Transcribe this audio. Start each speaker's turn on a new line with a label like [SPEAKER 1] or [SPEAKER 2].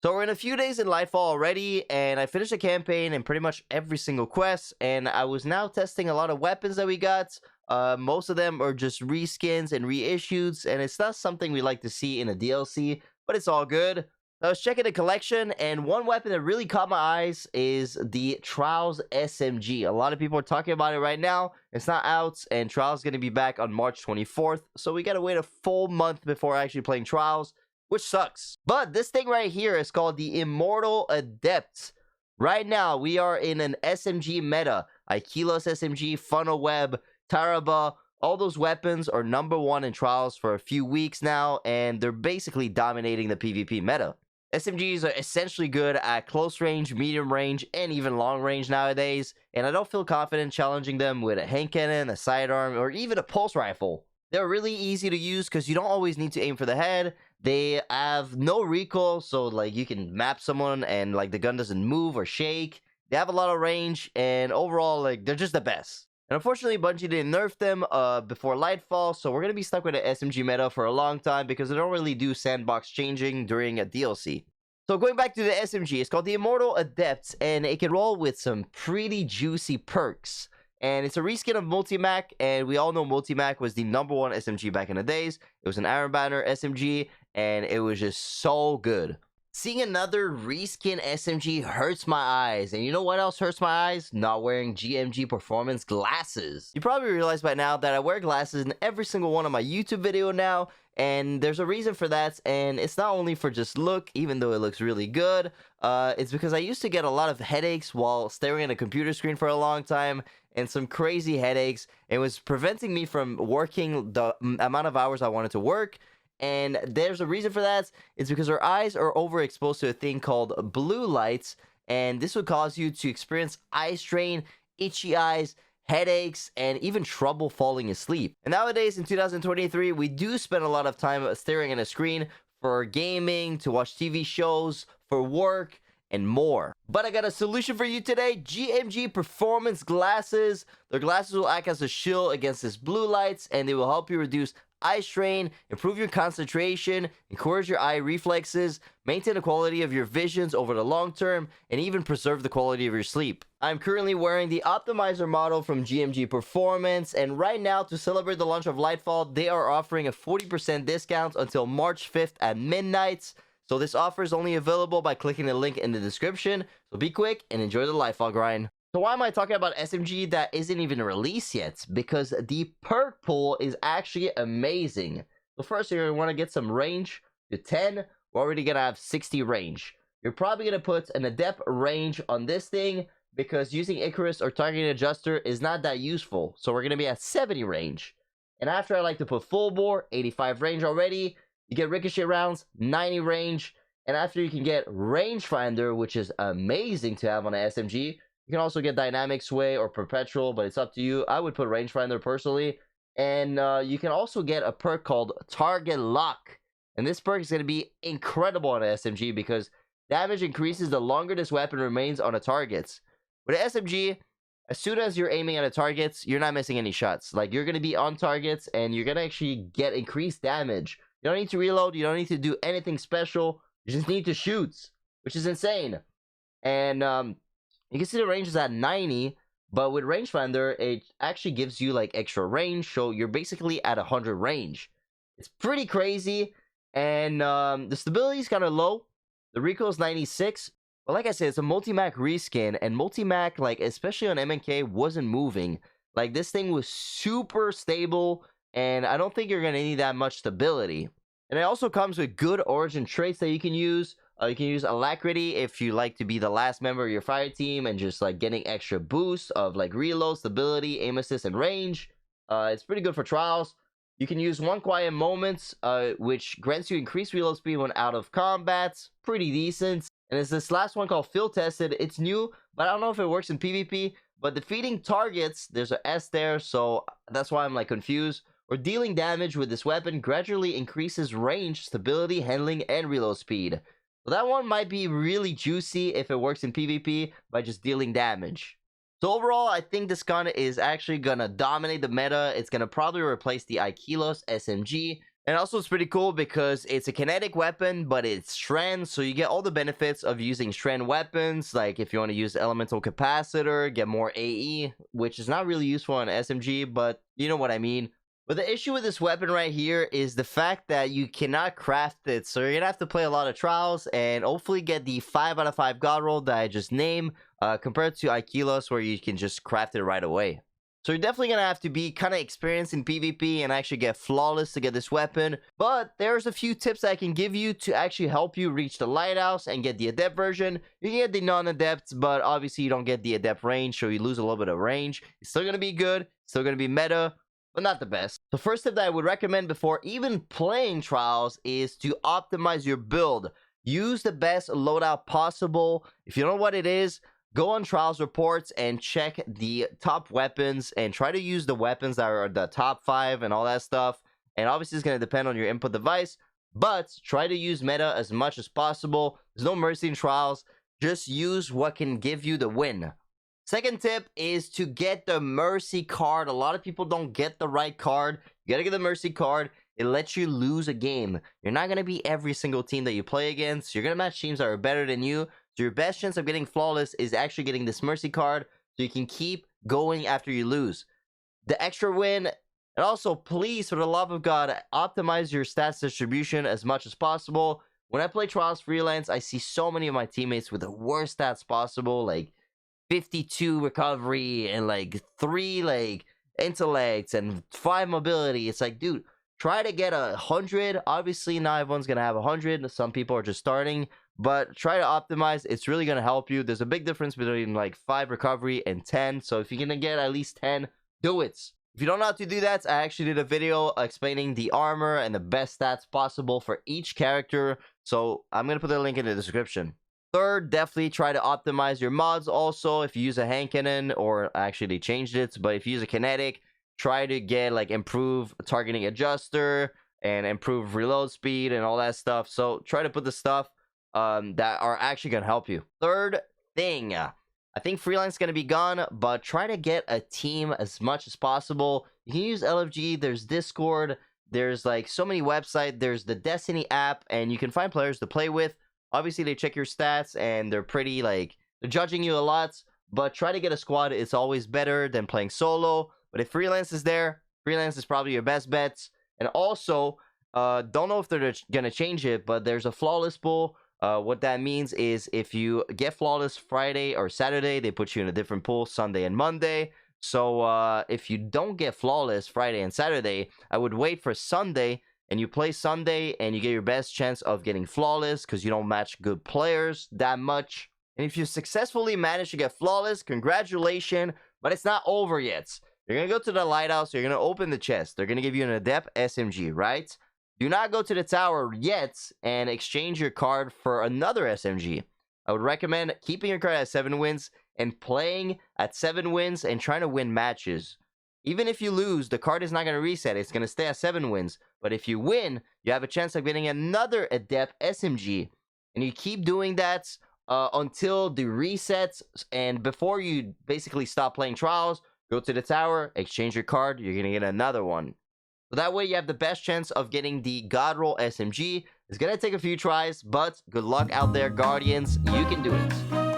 [SPEAKER 1] So we're in a few days in Lightfall already, and I finished the campaign in pretty much every single quest, and I was now testing a lot of weapons that we got. Most of them are just reskins and reissues, and it's not something we like to see in a DLC, but it's all good. I was checking the collection, and one weapon that really caught my eyes is the Trials SMG. A lot of people are talking about it right now. It's not out, and Trials is going to be back on March 24th, so we got to wait a full month before actually playing Trials, which sucks. But this thing right here is called the Immortal Adept. Right now, we are in an SMG meta. Ikilos SMG, Funnel Web, Taraba, all those weapons are #1 in Trials for a few weeks now, and they're basically dominating the PvP meta. SMGs are essentially good at close range, medium range, and even long range nowadays, and I don't feel confident challenging them with a hand cannon, a sidearm, or even a pulse rifle. They're really easy to use because you don't always need to aim for the head. They have no recoil, so like you can map someone and like the gun doesn't move or shake. They have a lot of range, and overall, like, they're just the best. And unfortunately, Bungie didn't nerf them before Lightfall, so we're going to be stuck with the SMG meta for a long time because they don't really do sandbox changing during a DLC. So going back to the SMG, it's called the Immortal Adept, and it can roll with some pretty juicy perks. And it's a reskin of Multimac, and we all know Multimac was the #1 SMG back in the days. It was an Iron Banner SMG, and it was just so good. Seeing another reskin SMG hurts my eyes, and you know what else hurts my eyes? Not wearing GMG performance glasses. You probably realize by now that I wear glasses in every single one of my YouTube video now, and there's a reason for that, and it's not only for just look, even though it looks really good. It's because I used to get a lot of headaches while staring at a computer screen for a long time, and some crazy headaches. It was preventing me from working the amount of hours I wanted to work. And there's a reason for that. It's because our eyes are overexposed to a thing called blue lights, and this would cause you to experience eye strain, itchy eyes, headaches, and even trouble falling asleep. And nowadays in 2023, we do spend a lot of time staring at a screen for gaming, to watch TV shows, for work, and more. But I got a solution for you today. GMG performance glasses. The glasses will act as a shield against this blue lights, and they will help you reduce eye strain, improve your concentration, encourage your eye reflexes, maintain the quality of your visions over the long term, and even preserve the quality of your sleep. I'm currently wearing the Optimizer model from GMG Performance, and right now, to celebrate the launch of Lightfall, they are offering a 40% discount until March 5th at midnight. So this offer is only available by clicking the link in the description, so be quick and enjoy the Lightfall grind. So why am I talking about SMG that isn't even released yet? Because the perk pool is actually amazing. So first, you're going to want to get some range to 10. We're already going to have 60 range. You're probably going to put an Adept range on this thing because using Icarus or Targeting Adjuster is not that useful. So we're going to be at 70 range. And after, I like to put full bore, 85 range already. You get ricochet rounds, 90 range. And after, you can get rangefinder, which is amazing to have on an SMG. You can also get Dynamic Sway or Perpetual, but it's up to you. I would put Rangefinder personally. And you can also get a perk called Target Lock. And this perk is going to be incredible on an SMG because damage increases the longer this weapon remains on a target. With an SMG, as soon as you're aiming at a target, you're not missing any shots. Like, you're going to be on targets and you're going to actually get increased damage. You don't need to reload. You don't need to do anything special. You just need to shoot, which is insane. And you can see the range is at 90, but with Rangefinder, it actually gives you like extra range, so you're basically at 100 range. It's pretty crazy, and the stability is kind of low. The recoil is 96, but like I said, it's a Multimac reskin, and Multimac, like especially on MNK, wasn't moving. Like, this thing was super stable, and I don't think you're gonna need that much stability. And it also comes with good origin traits that you can use. You can use Alacrity if you like to be the last member of your fire team and just like getting extra boosts of like reload, stability, aim assist, and range. It's pretty good for trials. You can use One Quiet Moments, which grants you increased reload speed when out of combat. Pretty decent. And there's this last one called Field Tested. It's new, but I don't know if it works in PvP. But defeating targets, there's an S there, so that's why I'm like confused. Or dealing damage with this weapon gradually increases range, stability, handling, and reload speed. So that one might be really juicy if it works in PvP by just dealing damage. So overall, I think this gun is actually gonna dominate the meta. It's gonna probably replace the Ikilos SMG. And also, it's pretty cool because it's a kinetic weapon, but it's strand, so you get all the benefits of using strand weapons. Like if you want to use elemental capacitor, get more AE, which is not really useful on SMG, but you know what I mean. But the issue with this weapon right here is the fact that you cannot craft it, so you're gonna have to play a lot of trials and hopefully get the 5 out of 5 god roll that I just named, compared to Aikilos where you can just craft it right away. So you're definitely going to have to be kind of experienced in PvP and actually get flawless to get this weapon. But there's a few tips I can give you to actually help you reach the lighthouse and get the adept version. You can get the non-adept, but obviously you don't get the adept range, so you lose a little bit of range. It's still going to be good, still going to be meta, but not the best. The first tip that I would recommend before even playing trials is to optimize your build. Use the best loadout possible. If you don't know what it is, go on trials reports and check the top weapons and try to use the weapons that are the top 5 and all that stuff. And obviously it's going to depend on your input device, but try to use meta as much as possible. There's no mercy in trials. Just use what can give you the win. Second tip is to get the mercy card. A lot of people don't get the right card. You got to get the mercy card. It lets you lose a game. You're not going to be every single team that you play against. You're going to match teams that are better than you. So your best chance of getting flawless is actually getting this mercy card so you can keep going after you lose. The extra win, and also please, for the love of God, optimize your stats distribution as much as possible. When I play Trials Freelance, I see so many of my teammates with the worst stats possible, like 52 recovery and like 3 like intellects and 5 mobility. It's like, dude, try to get 100. Obviously, not everyone's going to have 100. Some people are just starting. But try to optimize. It's really going to help you. There's a big difference between like 5 recovery and 10. So if you're going to get at least 10, do it. If you don't know how to do that, I actually did a video explaining the armor and the best stats possible for each character. So I'm going to put the link in the description. Third, definitely try to optimize your mods also. If you use a hand cannon, or actually they changed it, but if you use a kinetic, try to get like improve targeting adjuster and improve reload speed and all that stuff. So try to put the stuff that are actually going to help you. Third thing, I think freelance is going to be gone, but try to get a team as much as possible. You can use LFG, there's Discord, there's like so many websites, there's the Destiny app, and you can find players to play with. Obviously they check your stats and they're pretty like, they're judging you a lot, but try to get a squad. It's always better than playing solo. But if freelance is there, freelance is probably your best bets. And also, don't know if they're gonna change it, but there's a flawless pool. What that means is if you get flawless Friday or Saturday, they put you in a different pool Sunday and Monday. So if you don't get flawless Friday and Saturday, I would wait for Sunday, and you play Sunday and you get your best chance of getting flawless because you don't match good players that much. And if you successfully manage to get flawless, congratulations, but it's not over yet. You're going to go to the lighthouse, you're going to open the chest. They're going to give you an Adept SMG, right? Do not go to the tower yet and exchange your card for another SMG. I would recommend keeping your card at 7 wins and playing at 7 wins and trying to win matches. Even if you lose, the card is not going to reset. It's going to stay at 7 wins. But if you win, you have a chance of getting another Adept SMG. And you keep doing that until the resets. And before you basically stop playing trials, go to the tower, exchange your card, you're going to get another one. So that way you have the best chance of getting the God Roll SMG. It's going to take a few tries, but good luck out there, Guardians. You can do it.